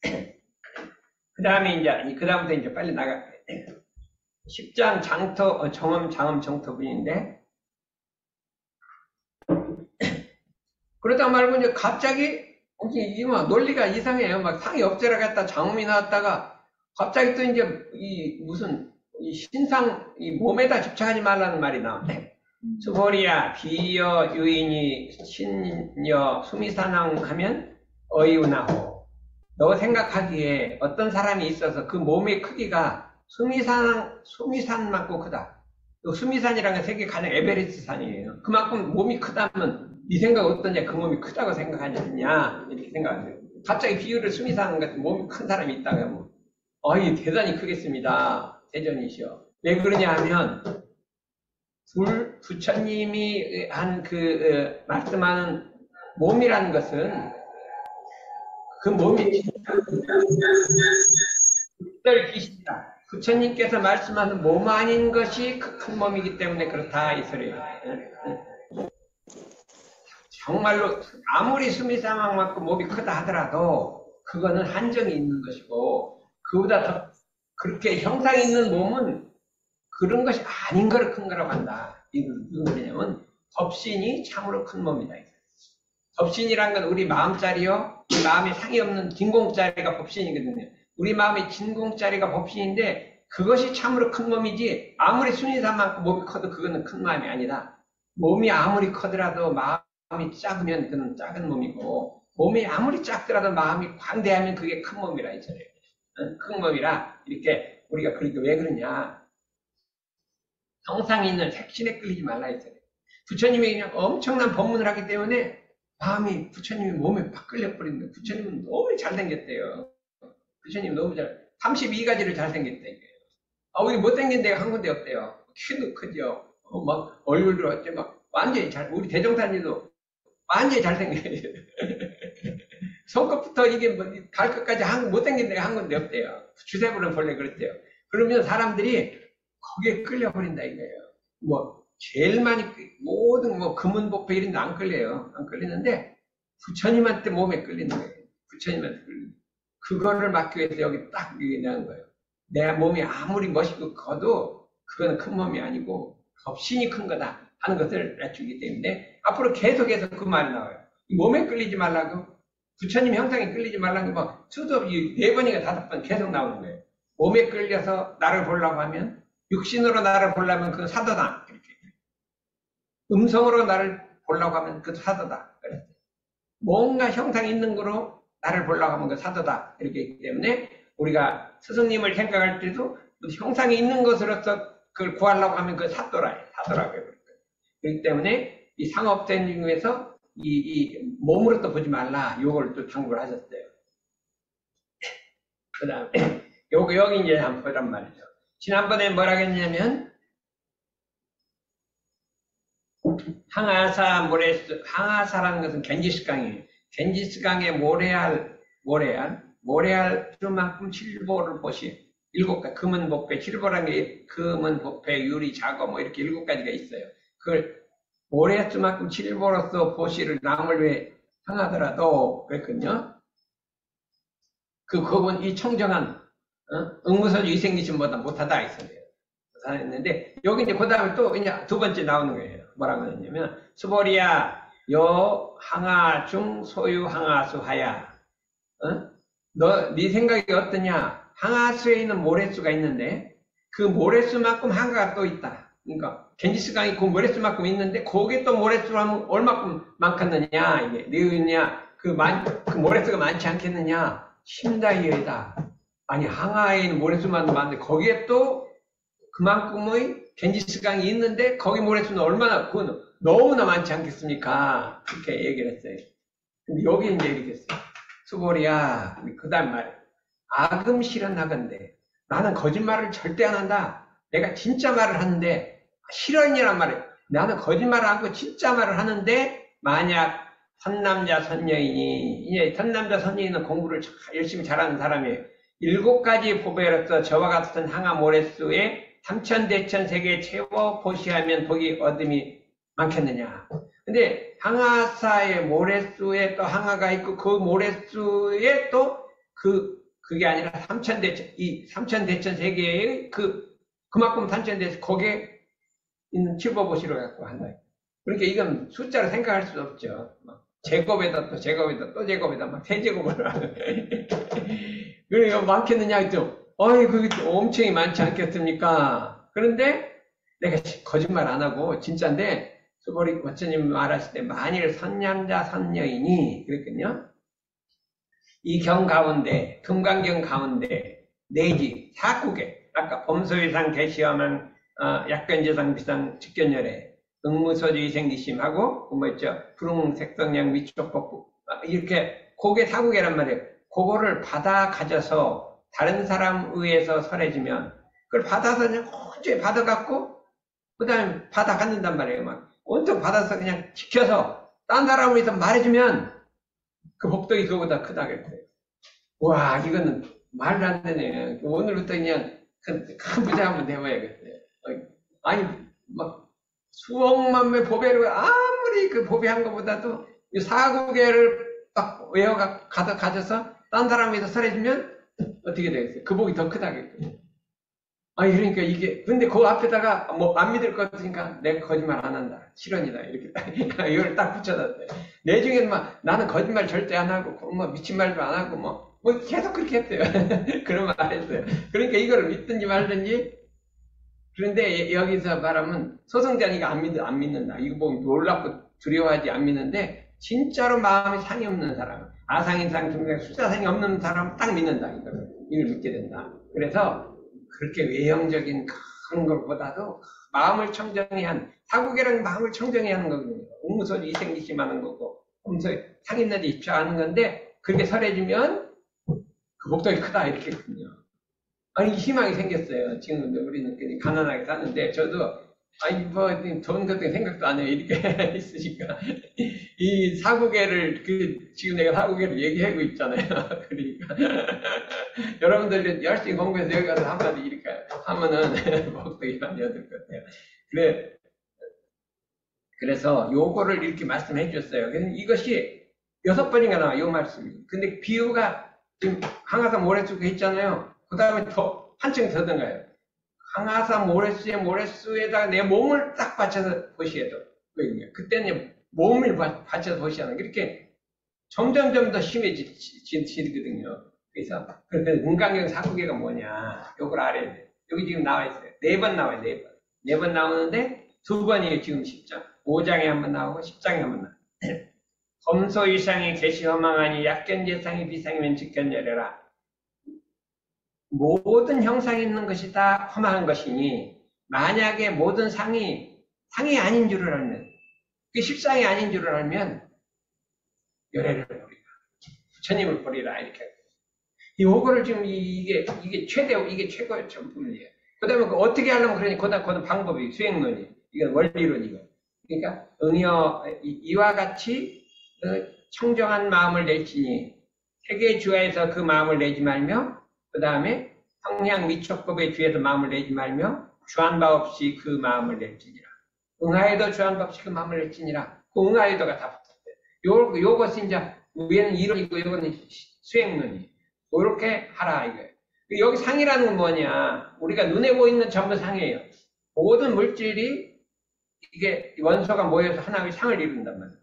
그 다음부터 이제 빨리 나갈게요. 10장 장터, 정엄, 장엄, 정토분인데, 그러다 말고 이제 갑자기, 이게 막 논리가 이상해요. 막 상이 업제라 갔다 장엄이 나왔다가, 갑자기 또 이제 신상 몸에다 집착하지 말라는 말이 나오네. 수보리야 비여 유인이 신여 수미산왕 하면 어이우나호. 너 생각하기에 어떤 사람이 있어서 그 몸의 크기가 수미산만큼 크다. 수미산이라는 게 세계 가장 에베레스트 산이에요. 그만큼 몸이 크다면 네 생각 어떠냐? 그 몸이 크다고 생각하냐? 이렇게 생각하세요. 갑자기 비유를 수미산 같은 몸이 큰 사람이 있다고 하면 대단히 크겠습니다. 대전이시여. 왜 그러냐 하면, 부처님이 말씀하는 몸이라는 것은, 그 몸이 귀신이다. 부처님께서 말씀하는 몸 아닌 것이 큰 몸이기 때문에 그렇다, 이 소리예요. 정말로, 아무리 수미사망만큼 몸이 크다 하더라도, 그거는 한정이 있는 것이고, 그보다 더 그렇게 형상 있는 몸은 그런 것이 아닌 거를 큰 거라고 한다. 이건 무슨 소리냐면 법신이 참으로 큰 몸이다. 법신이란 건 우리 마음자리요. 우리 마음에 상이 없는 진공자리가 법신이거든요. 우리 마음의 진공자리가 법신인데 그것이 참으로 큰 몸이지, 아무리 순위산만큼 몸이 커도 그거는 큰 마음이 아니다. 몸이 아무리 커더라도 마음이 작으면 그는 작은 몸이고, 몸이 아무리 작더라도 마음이 광대하면 그게 큰 몸이라 했잖아요. 큰 몸이라 이렇게 우리가 그러니까 왜 그러냐? 형상이 있는 색신에 끌리지 말라 했잖아요. 부처님이 그냥 엄청난 법문을 하기 때문에 마음이 부처님이 몸에 팍 끌려버리는데 부처님은 너무 잘생겼대요. 부처님 너무 32가지를 잘생겼다 이거예요. 우리 못생긴 데가 한 군데 없대요. 키도 크죠. 막 얼굴도 어째 막 완전히 우리 대종사님도 완전히 잘생겨요. 손끝부터 이게 뭐 발끝까지 못생긴 데가 한 군데 없대요. 주세부는 본래 그랬대요. 그러면 사람들이 거기에 끌려버린다 이거예요. 뭐 제일 많이 모든 뭐 금은법회 이런 데 안 끌려요. 안 끌리는데 부처님한테 몸에 끌리는 거예요. 부처님한테 끌리는. 그거를 막기 위해서 여기 딱 얘기하는 거예요. 내 몸이 아무리 멋있고 커도 그거는 큰 몸이 아니고 법신이 큰 거다 하는 것을 알려주기 때문에 앞으로 계속해서 그 말이 나와요. 몸에 끌리지 말라고, 부처님 형상에 끌리지 말라고 막 수도 없이 4번인가 5번 계속 나오는 거예요. 몸에 끌려서 나를 보려고 하면, 육신으로 나를 보려면 그건 사도다. 이렇게. 음성으로 나를 보려고 하면 그것도 사도다. 그랬어요. 뭔가 형상이 있는 거로 나를 보려고 하면 그건 사도다. 이렇게 했기 때문에 우리가 스승님을 생각할 때도 형상이 있는 것으로서 그걸 구하려고 하면 그 사도라고요. 그렇기 때문에 이 상업된 중에서 이 몸으로 또 보지 말라. 요걸 또 당부를 하셨어요. 그 다음에 여기 이제 한번 보란 말이죠. 지난번에 뭐라 했냐면 항아사 모래수, 항아사라는 것은 겐지스강이에요. 겐지스강의 모래알 그만큼 7보를 보시. 7가지, 금은 복배, 7보라는 게 금은 복배, 유리, 자거 뭐 이렇게 7가지가 있어요. 그걸 모래수만큼 7보로서 보시를 남을 위해 향하더라도 그랬거든요. 그분 이 청정한 응무서주 이생기심보다 못하다 했는데 여기 이제 그 다음에 또 이제 2번째 나오는 거예요. 뭐라고 했냐면 수보리야 요 항아 중 소유 항아수 하야. 네 생각이 어떠냐? 항아수에 있는 모래수가 있는데 그 모래수만큼 항아가 또 있다. 그러니까 겐지스강이 그 모래수만큼 있는데 거기에 또 모래수가 얼마큼 많겠느냐? 이게 느냐? 그 모래수가 많지 않겠느냐? 심다이여이다. 아니 항아에 있는 모래수만 많은데 거기에 또 그만큼의 겐지스강이 있는데 거기 모래수는 얼마나 그건 너무나 많지 않겠습니까? 그렇게 얘기를 했어요. 근데 여기 이제 이렇게 했어요. 수보리야, 그 다음 말. 악음 실현하건대. 나는 거짓말을 절대 안 한다. 내가 진짜 말을 하는데, 실현이란 말이에요. 나는 거짓말을 안 하고 진짜 말을 하는데, 만약 선남자 선녀인이, 이제 선남자 선녀인은 공부를 열심히 잘하는 사람이에요. 7가지 보배로서 저와 같은 항아 모래수에 삼천대천 세계 채워 보시하면 복이 얻음이 많겠느냐. 근데 항아사의 모래수에 또 항아가 있고 그 모래수에 또 그게 아니라 삼천대천 세계의 그만큼 삼천대천 거기에 있는 칠보보시로 갖고 한다. 그러니까 이건 숫자로 생각할 수 없죠. 제곱에다 또 제곱에다 또 제곱에다 막 세제곱을 그러니까 많겠느냐 했죠. 그게 엄청 많지 않겠습니까? 그런데 내가 거짓말 안 하고 진짜인데 수보리 부처님 말하실 때 만일 선남자 선녀인이 그랬거든요. 이 경 가운데 금강경 가운데 내지 4국에 아까 범소위상 개시험한 약견재상 비상 직견열애 응무소주 이생기심하고 뭐 있죠 불응색성량 위촉법부 이렇게 그게 4국이란 말이에요. 그거를 받아 가져서 다른 사람 의해서 설해지면 그걸 받아서 그냥 혼자 받아갖고 그 다음에 받아 갖는단 말이에요. 막 온통 받아서 그냥 지켜서 딴 사람을 위해서 말해주면 그 복덕이 그거보다 크다겠어요. 와 이거는 말도 안 되네. 오늘부터 그냥 큰 부자 한번 돼봐야겠어요. 아니 막 수억만 매 보배를 아무리 그 보배한 것보다도 이 4국에를 딱 가져서 딴 사람을 위해서 설해주면 어떻게 되겠어요? 그 복이 더 크다겠어요. 아니 그러니까 이게 근데 그 앞에다가 뭐 안 믿을 것 같으니까 내가 거짓말 안 한다 실언이다 이렇게 딱 이걸 딱 붙여놨어요. 내중에는 막 나는 거짓말 절대 안 하고 뭐 미친 말도 안 하고 뭐 계속 그렇게 했어요. 그런 말 했어요. 그러니까 이걸 믿든지 말든지. 그런데 여기서 말하면 소승자니까 안 믿는다. 이거 보면 놀랍고 두려워하지 안 믿는데 진짜로 마음이 상이 없는 사람, 아상인상, 중상, 수자상이 없는 사람 딱 믿는다. 이걸 믿게 된다. 그래서 그렇게 외형적인 그런 것보다도 마음을 청정히 한, 사국이라는 마음을 청정히 하는 거거든요. 웅무소지 이생기심하는 거고, 상인나지 입차하는 건데, 그렇게 설해주면 그 복덕이 크다. 이렇게 했거든요. 아니, 희망이 생겼어요. 지금 우리는 가난하게 사는데, 저도, 아니, 돈 같은 생각도 안 해요. 이렇게 있으니까. 이 사국계를, 지금 내가 사국계를 얘기하고 있잖아요. 그러니까. 여러분들 열심히 공부해서 여기 가서 한마디 이렇게 하면은, 복덕이 많이 얻을 것 같아요. 그래서 요거를 이렇게 말씀해 주셨어요. 그래서 이것이 6번인가 나와요. 요 말씀이. 근데 비유가 지금 항아산 모래수가 있잖아요. 그 다음에 더, 한층 더 든가요. 항아산 모래수에다가 내 몸을 딱 받쳐서 보셔야 돼요. 그때는 몸을 받쳐서 보셔야 돼요. 이렇게 점점점 더 심해지거든요. 그래서, 은강경 사구계가 뭐냐. 요걸 알아야 돼요. 여기 지금 나와 있어요. 4번 나와요, 4번. 4번 나오는데, 2번이에요, 지금 10장. 5장에 한번 나오고, 10장에 한번 나와요. 검소 이상이 개시 허망하니 약견재상이 비상이면 직견열해라. 모든 형상이 있는 것이 다 허망한 것이니 만약에 모든 상이 아닌 줄을 알면, 그 십상이 아닌 줄을 알면 열애를 버리라. 부처님을 버리라. 이렇게. 요거를 지금 이게 최고의 전품이에요. 그 다음에 어떻게 하려면 그러니 그다음 방법이 수행론이. 이건 원리론이고. 그러니까 이와 같이 청정한 마음을 낼지니 세계 주하에서 그 마음을 내지 말며 그 다음에 성량 미촉법의 주에서 마음을 내지 말며 주한바 없이 그 마음을 낼지니라. 응하에도 주한바 없이 그 마음을 낼지니라. 그 응하에도가 다 붙었대요. 요것이 이제 위에는 이론이고 이거는 수행론이. 그렇게 하라 이거예요. 여기 상이라는 건 뭐냐? 우리가 눈에 보이는 전부 상이에요. 모든 물질이 이게 원소가 모여서 하나의 상을 이룬단 말이에요.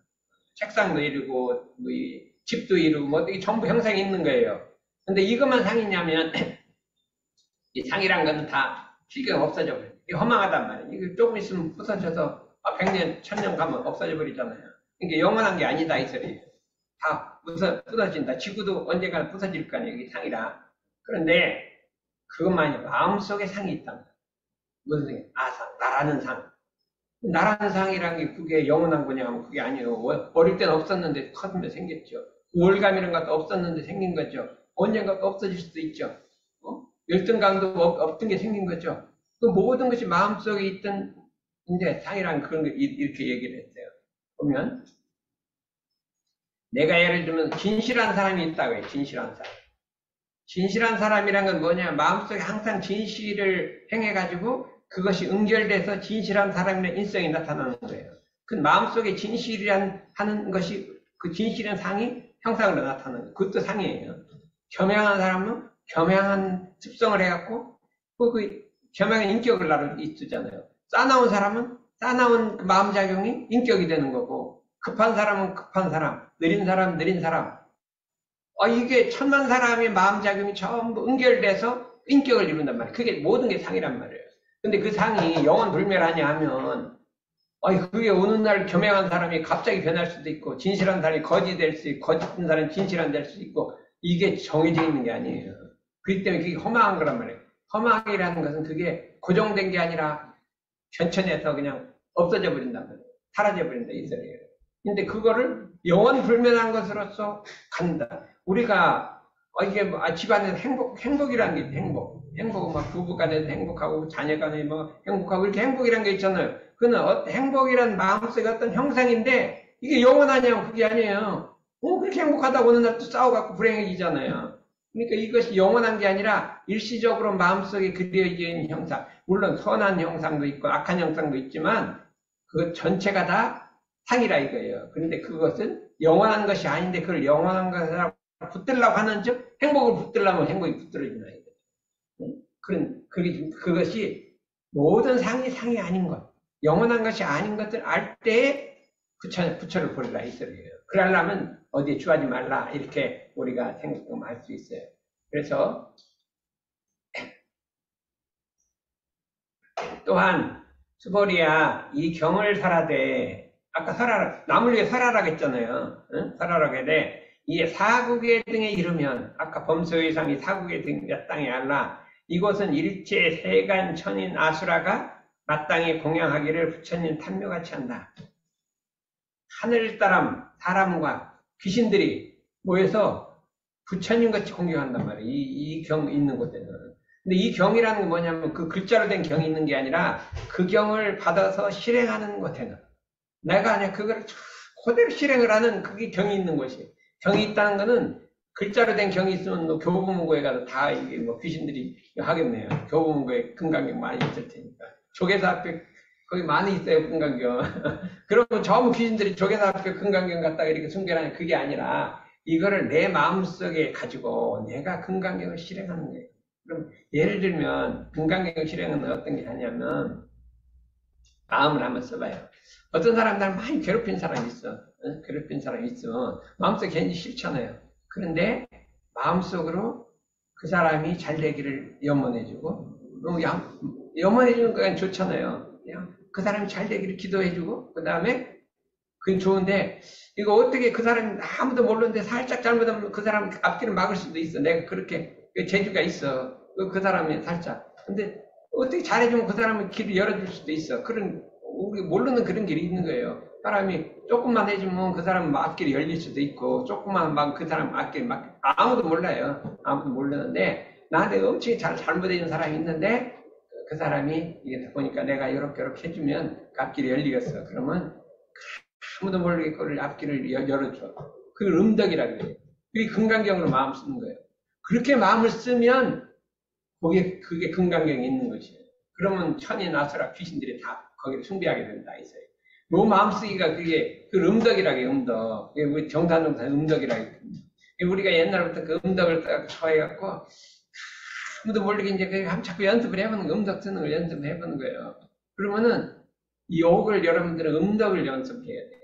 책상도 이루고 집도 이루고 뭐 이게 전부 형상이 있는 거예요. 근데 이것만 상이냐면 이 상이란 건 다 실경 없어져 버려요. 이게 허망하단 말이에요. 이거 조금 있으면 부서져서 100년, 1000년 가면 없어져 버리잖아요. 이게 영원한 게 아니다 이 소리예요. 다 부서진다. 지구도 언젠가 부서질 거 아니에요. 이게 상이라. 그런데 그것만이 마음속에 상이 있다. 무슨 상이? 아상, 나라는 상. 나라는 상이란 게 그게 영원한 거냐면 그게 아니에요. 어릴 때는 없었는데 커지면 생겼죠. 우월감이란 것도 없었는데 생긴 거죠. 언젠가 또 없어질 수도 있죠. 열등감도 없던 게 생긴 거죠. 그 모든 것이 마음속에 있던 이제 상이란 그런 거 이렇게 얘기를 했어요. 보면 내가 예를 들면 진실한 사람이 있다고 해요. 진실한 사람. 진실한 사람이란 건 뭐냐? 마음속에 항상 진실을 행해가지고 그것이 응결돼서 진실한 사람의 인성이 나타나는 거예요. 그 마음속에 진실이란 하는 것이 그 진실한 상이 형상으로 나타나는 거예요. 그것도 상이에요. 겸양한 사람은 겸양한 습성을 해갖고 그 겸양한 인격을 나를 있잖아요. 싸나운 사람은 싸나운 그 마음작용이 인격이 되는 거고 급한 사람은 급한 사람, 느린 사람, 느린 사람. 이게 천만 사람의 마음작용이 전부 응결돼서 인격을 이룬단 말이에요. 그게 모든 게 상이란 말이에요. 근데 그 상이 영원 불멸하냐 하면 그게 어느 날 겸양한 사람이 갑자기 변할 수도 있고 진실한 사람이 거짓 될 수 있고 거짓된 사람이 진실한 될 수 있고 이게 정해져 있는 게 아니에요. 그렇기 때문에 그게 허망한 거란 말이에요. 허망이라는 것은 그게 고정된 게 아니라 변천해서 그냥 없어져 버린단 말이에요. 사라져 버린다 이 소리예요. 근데 그거를 영원 불멸한 것으로서 간다. 우리가 이게 집안에서 행복이라는 게 있어요. 행복은 막 부부간에도 행복하고 자녀간에 뭐 행복하고 이렇게 행복이라는 게 있잖아요. 그는 행복이란 마음속의 어떤 형상인데 이게 영원하냐면 그게 아니에요. 그렇게 행복하다고 어느 날 또 싸워갖고 불행해지잖아요. 그러니까 이것이 영원한 게 아니라 일시적으로 마음속에 그려져 있는 형상. 물론 선한 형상도 있고 악한 형상도 있지만 그 전체가 다 상이라 이거예요. 그런데 그것은 영원한 것이 아닌데 그걸 영원한 것이라고 붙들려고 하는 즉 행복을 붙들려면 행복이 붙들어지나 이거죠. 그것이 모든 상이 아닌 것, 영원한 것이 아닌 것을 알 때에 부처를 버리라 이 소리예요. 그러려면 어디에 주하지 말라 이렇게 우리가 생각할 수 있어요. 그래서 또한 수보리야 이 경을 설하되 아까 남을 위해 살아라 했잖아요. 응? 살아라 했는데, 이게 사국의 등에 이르면, 아까 범서의상이 사국의 등 마땅히 알라. 이곳은 일체 세간 천인 아수라가 마땅히 공양하기를 부처님 탐묘같이 한다. 하늘따람 사람과 귀신들이 모여서 부처님 같이 공경한단 말이에요. 이 경 있는 곳에는. 근데 이 경이라는 게 뭐냐면 그 글자로 된 경이 있는 게 아니라 그 경을 받아서 실행하는 곳에는. 내가 아니야 그걸 그대로 실행을 하는 그게 경이 있는 곳이에요. 경이 있다는 거는 글자로 된 경이 있으면 뭐 교보문고에 가서 다 이게 뭐 귀신들이 하겠네요. 교보문고에 금강경 많이 있을 테니까. 조계사 앞에 거기 많이 있어요, 금강경. 그러면 전부 귀신들이 조계사 앞에 금강경 갖다가 이렇게 숭배하는 그게 아니라 이거를 내 마음속에 가지고 내가 금강경을 실행하는 거예요. 그럼 예를 들면 금강경 실행은 어떤 게 하냐면 마음을 한번 써봐요. 어떤 사람들 많이 괴롭힌 사람이 있어. 괴롭힌 사람이 있으면 마음속에 괜히 싫잖아요. 그런데 마음속으로 그 사람이 잘 되기를 염원해주고 염원해주는 건 좋잖아요. 그냥 그 사람이 잘 되기를 기도해주고 그 다음에 그건 좋은데 이거 어떻게 그 사람이 아무도 모르는데 살짝 잘못하면 그 사람 앞길을 막을 수도 있어. 내가 그렇게 재주가 있어. 그 사람이 살짝. 근데 어떻게 잘해주면 그 사람은 길을 열어줄 수도 있어. 그런 우리 모르는 그런 길이 있는 거예요. 사람이 조금만 해주면 그 사람 앞길이 열릴 수도 있고 조금만 막 그 사람 앞길 막 아무도 몰라요. 아무도 모르는데 나한테 엄청 잘못해준 사람이 있는데 그 사람이 이게 보니까 내가 이렇게 해주면 그 앞길이 열리겠어. 그러면 아무도 모르게 그걸 앞길을 열어줘. 그걸 음덕이라고 해요. 그게 금강경으로 마음 쓰는 거예요. 그렇게 마음을 쓰면 그게 금강경이 있는 것이에요. 그러면 천이 나서라 귀신들이 다 거기를 숭배하게 된다 했어요. 요 마음 쓰기가 그게 그 음덕이라고 해요. 음덕. 우리 정산동산 음덕이라고 해요. 우리가 옛날부터 그 음덕을 딱 좋아해갖고 아무도 모르게 이제 자꾸 연습을 해보는 거, 음덕 쓰는 걸 연습해보는 거예요. 그러면은 이 욕을 여러분들은 음덕을 연습해야 돼요.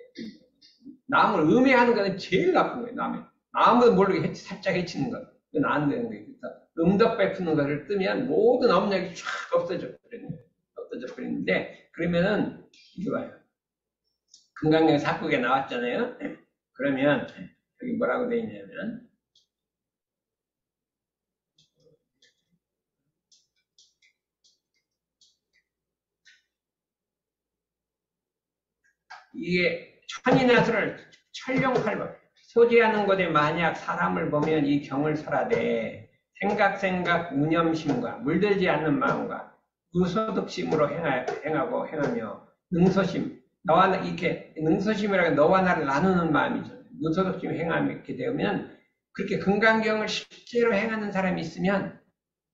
남을 음해하는 거는 제일 나쁜 거예요. 아무도 모르게 살짝 해치는 거. 그건 안 되는 거예요. 그래서 음덕 베푸는 거를 뜨면 모든 업력이 쫙 없어져 버리는데 그러면은 이거 봐요. 금강경 사국에 나왔잖아요. 그러면 여기 뭐라고 돼 있냐면 이게 천인하수를 천룡팔번 소지하는 것에 만약 사람을 보면 이 경을 설하되 생각 무념심과 물들지 않는 마음과 무소득심으로 행하며 능소심 너와 이렇게 능소심이라고 너와 나를 나누는 마음이죠. 무소득심 행하게 되면 그렇게 금강경을 실제로 행하는 사람이 있으면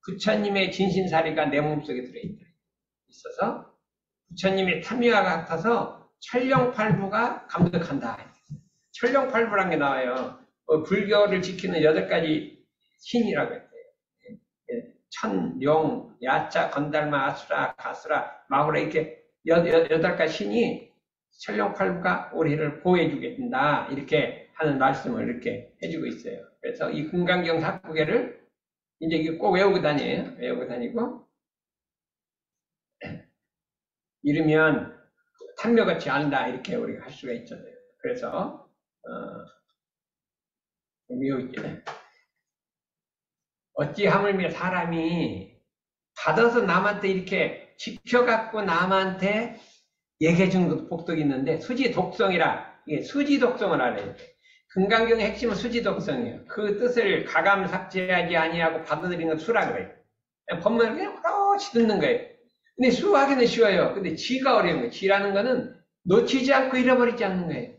부처님의 진신사리가 내 몸속에 있어서 부처님의 탐미와 같아서 천룡팔부가 감독한다. 천룡팔부라는 게 나와요. 불교를 지키는 8가지 신이라고 했어요. 천, 용, 야자, 건달마, 아수라, 가수라, 마후라 이렇게 8가지 신이 천룡팔부가 우리를 보호해주게 된다. 이렇게 하는 말씀을 이렇게 해주고 있어요. 그래서 이 금강경 사구계를 이제 꼭 외우고 다녀요. 외우고 다니고 이러면 탐묘같이 안다. 이렇게 우리가 할 수가 있잖아요. 그래서 어찌 하물며 사람이 받아서 남한테 이렇게 지켜갖고 남한테 얘기해 주는 것도 복덕이 있는데 수지독성이라 이게 수지독성을 알아야 돼. 금강경의 핵심은 수지독성이에요. 그 뜻을 가감 삭제하지 아니하고 받아들이는 건 수라 그래요. 법문을 그냥 오롯이 듣는 거예요. 근데 수하기는 쉬워요. 근데 지가 어려운 거예요. 지라는 거는 놓치지 않고 잃어버리지 않는 거예요.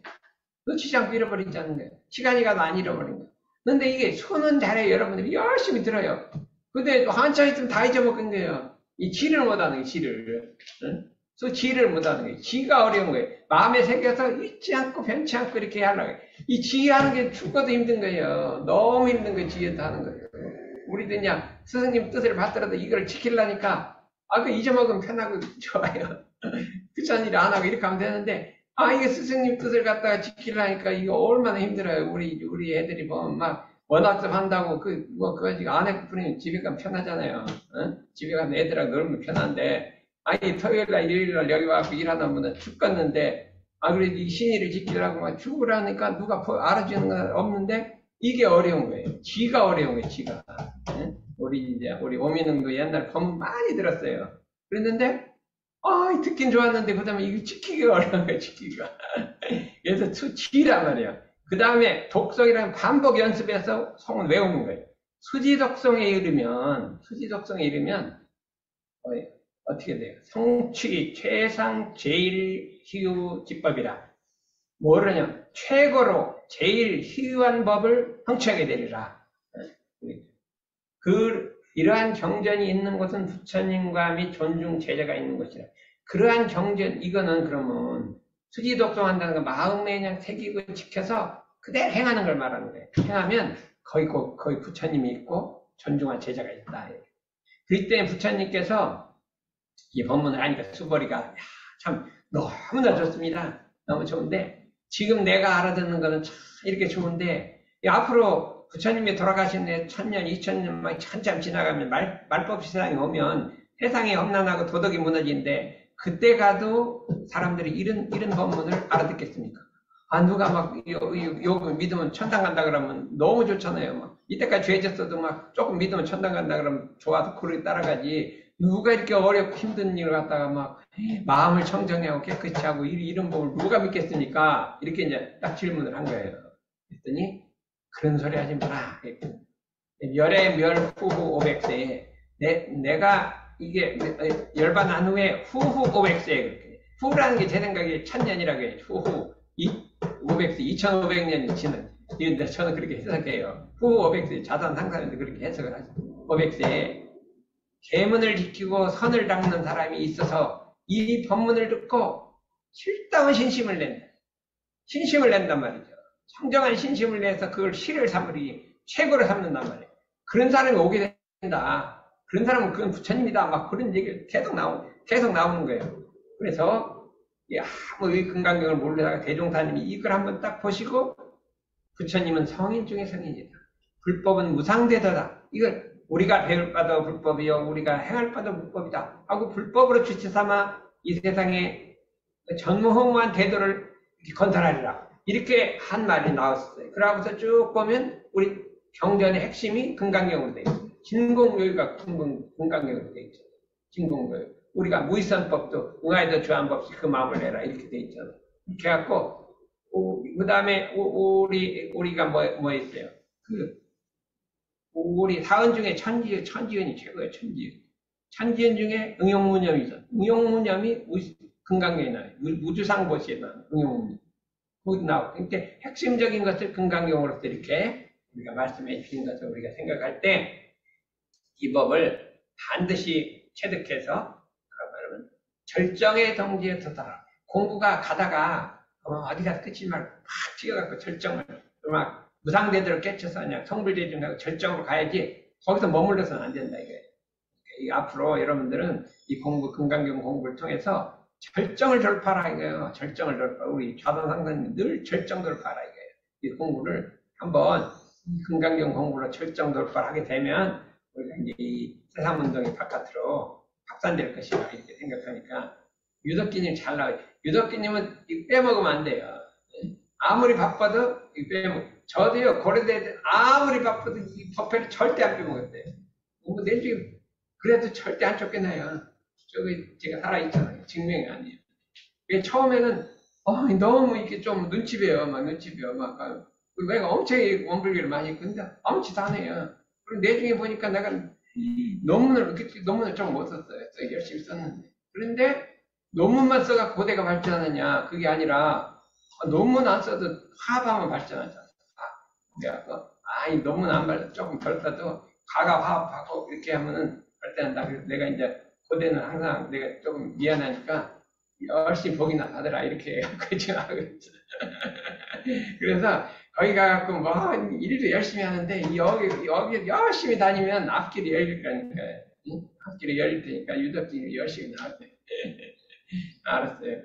놓치지 않고 잃어버리지 않는 거예요. 시간이 가도 안 잃어버린 거예요. 근데 이게 수는 잘해요. 여러분들이 열심히 들어요. 근데 한참 있으면 다 잊어먹는 거예요. 이 지를 못하는 거예요. 지를. 응? 지를 못하는 거예요. 지가 어려운 거예요. 마음에 새겨서 잊지 않고 변치 않고 이렇게 하려고 해요. 이 지하는 게 죽어도 힘든 거예요. 너무 힘든 거예요. 지에도 하는 거예요. 우리도 그냥 스승님 뜻을 받더라도 이걸 지키려니까 그 잊어먹으면 편하고 좋아요. 귀찮은 일 안 하고 이렇게 하면 되는데 이게 스승님 뜻을 갖다가 지키려니까 이거 얼마나 힘들어요. 우리 애들이 보면 막 원학습 한다고 그거 가지고 안 해버리면 집에 가면 편하잖아요. 집에 가면 애들하고 놀면 편한데 토요일날 일요일날 여기 와서 일하다 보면 죽겠는데 그래, 이 신의를 지키려고 막 죽으라니까 누가 알아주는 건 없는데, 이게 어려운 거예요. 지가 어려운 거예요, 지가. 예? 우리 오미능도 옛날 법 많이 들었어요. 그랬는데, 듣긴 좋았는데, 그 다음에 이거 지키기가 어려운 거예요, 지키기가. 그래서 지란 말이에요. 그 다음에 독성이라는 반복 연습해서 성은 외우는 거예요. 수지독성에 이르면, 어떻게 돼요? 성취 최상 제일 희유 기법이라. 뭐라냐? 최고로 제일 희유한 법을 성취하게 되리라. 이러한 경전이 있는 곳은 부처님과 및 존중 제자가 있는 곳이라. 그러한 경전, 이거는 그러면 수지독성한다는 건 마음에 그냥 새기고 지켜서 그대로 행하는 걸 말하는 거예요. 행하면 거의 부처님이 있고 존중한 제자가 있다. 그렇기 때문에 부처님께서 이 법문을 하니까 수벌이가 참 너무나 좋습니다. 너무 좋은데 지금 내가 알아듣는 거는 참 이렇게 좋은데 앞으로 부처님이 돌아가신 데 1000년, 2000년 막 한참 지나가면 말법 세상에 오면 세상이 험난하고 도덕이 무너지는데 그때 가도 사람들이 이런 법문을 알아듣겠습니까? 누가 막 요 믿으면 천당 간다 그러면 너무 좋잖아요. 막 이때까지 죄졌어도 막 조금 믿으면 천당 간다 그러면 좋아서 그렇게 따라가지. 누가 이렇게 어렵고 힘든 일을 갖다가 막 마음을 청정하고 깨끗이 하고 이런 법을 누가 믿겠습니까? 이렇게 이제 딱 질문을 한 거예요. 그랬더니 그런 소리 하지 마라. 열의 멸 후후 500세에 내가 이게 열반한 후에 후후 500세에 그렇게 후라는 게 제 생각에 1000년이라고 해요. 후후 500세 2500년이 지난 근데 저는 그렇게 해석해요. 후후 500세 자산 상사인데 그렇게 해석을 하죠. 500세에 계문을 지키고 선을 닦는 사람이 있어서 이 법문을 듣고 실다운 신심을 낸다. 신심을 낸단 말이죠. 청정한 신심을 내서 그걸 실을 삼으리 최고로 삼는단 말이에요. 그런 사람이 오게 된다. 그런 사람은 그건 부처님이다. 막 그런 얘기가 계속 나오는 거예요. 그래서 아무 이 금강경을 모르다가 대종사님이 이걸 한번 딱 보시고 부처님은 성인 중에 성인이다. 불법은 무상대도다. 이걸 우리가 배울 바도 불법이요 우리가 행할 바도 불법이다 하고 불법으로 주체삼아 이 세상에 전무후무한 대도를 건설하리라 이렇게 한 말이 나왔어요. 그러고서 쭉 보면 우리 경전의 핵심이 금강경으로 되어 있어요. 진공요의가 금강경으로 되어 있죠. 진공요의 우리가 무의선법도 응아에도 주한법시 그 마음을 내라 이렇게 되어 있잖아요. 이렇게 해갖고 그 다음에 우리가 뭐 있어요? 우리 사은 중에 천지연이 최고예요. 천지연 중에 응용무념이 있어. 응용무념이 금강경에 나와요. 무주상보시에 나와요. 응용무념. 거기 나와요. 그러니까 핵심적인 것을 금강경으로서 이렇게 우리가 말씀해 주신 것을 우리가 생각할 때 이 법을 반드시 체득해서 그러면 절정의 동지에 도달하라. 공부가 가다가 어디 가서 끝이 말고 막 튀어갖고 절정을 막 무상대대로 깨쳐서 그냥 성불대중하고 절정으로 가야지 거기서 머물러서는 안 된다 이거예요. 앞으로 여러분들은 이 금강경 공부를 통해서 절정을 돌파하라 이거예요. 절정을 돌파. 우리 좌단상사님 늘 절정 돌파하라 이거예요. 이 공부를 한번 금강경 공부로 절정 돌파를 하게 되면 우리가 이제 이 세상 운동이 바깥으로 확산될 것이다 이렇게 생각하니까 유덕기님 잘 나와요. 유덕기님은 빼먹으면 안 돼요. 아무리 바빠도 저도요 고려대 때 아무리 바빠도 이 법회를 절대 안 빼먹었대요. 내중에 그래도 절대 안 쫓겨나요. 저기 제가 살아있잖아요. 증명이 아니에요. 처음에는 너무 이렇게 좀 눈치 배워 막 내가 엄청 원불교를 많이 했는데 아무렇지도 않아요. 그리고 내중에 보니까 내가 논문을 좀 못 썼어요. 열심히 썼는데 그런데 논문만 써가 고대가 발전하느냐 그게 아니라 논문 안 써도 화합하면 발전하잖아. 그래갖고 이 논문 안 발전 조금 덜 써도 가가 화합하고 이렇게 하면은 발전한다. 그래서 내가 이제 고대는 항상 내가 조금 미안하니까 열심히 복이나 받으라 이렇게 지나가고 있어. 그래서 거기 가갖고 뭐 일도 열심히 하는데 여기 열심히 다니면 앞길이 열릴 거니까 앞길이 열릴 테니까 유덕진이 열심히 나왔대. 알았어요.